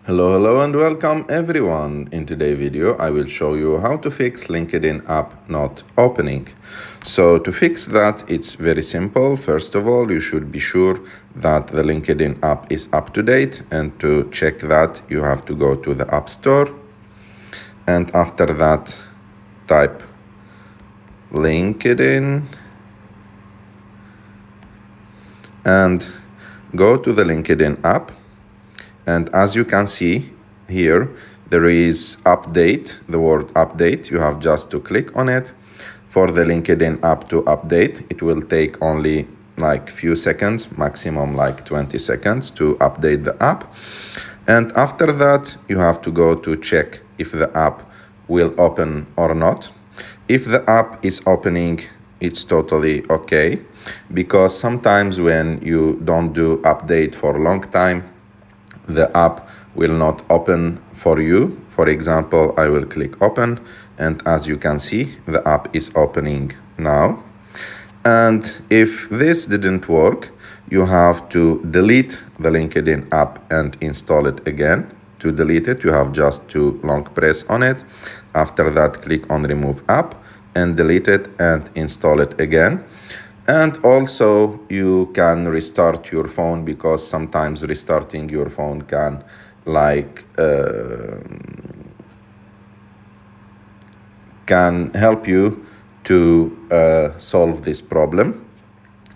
Hello and welcome everyone. In today's video I will show you how to fix LinkedIn app not opening. So to fix that, it's very simple. First of all, you should be sure that the LinkedIn app is up to date, and to check that you have to go to the App Store, and after that type LinkedIn and go to the LinkedIn app. And as you can see here, there is update, the word update. You have just to click on it. For the LinkedIn app to update, it will take only like few seconds, maximum like 20 seconds to update the app. And after that, you have to go to check if the app will open or not. If the app is opening, it's totally okay, because sometimes when you don't do update for a long time, the app will not open for you. For example, I will click open, and as you can see, the app is opening now. And if this didn't work, you have to delete the LinkedIn app and install it again. To delete it, you have just to long press on it. After that, click on remove app and delete it and install it again. And also you can restart your phone, because sometimes restarting your phone can can help you to solve this problem.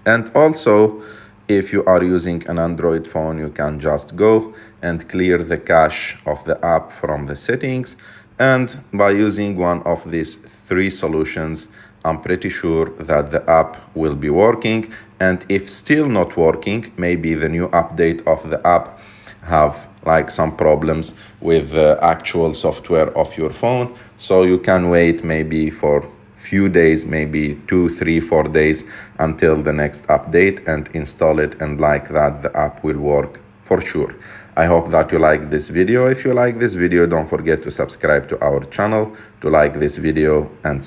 And also, if you are using an Android phone, you can just go and clear the cache of the app from the settings. And by using one of these three solutions, I'm pretty sure that the app will be working. And if still not working, maybe the new update of the app have like some problems with the actual software of your phone. So you can wait maybe for few days, maybe 2, 3, 4 days until the next update, and install it, and like that the app will work for sure. I hope that you like this video. If you like this video, don't forget to subscribe to our channel, to like this video, and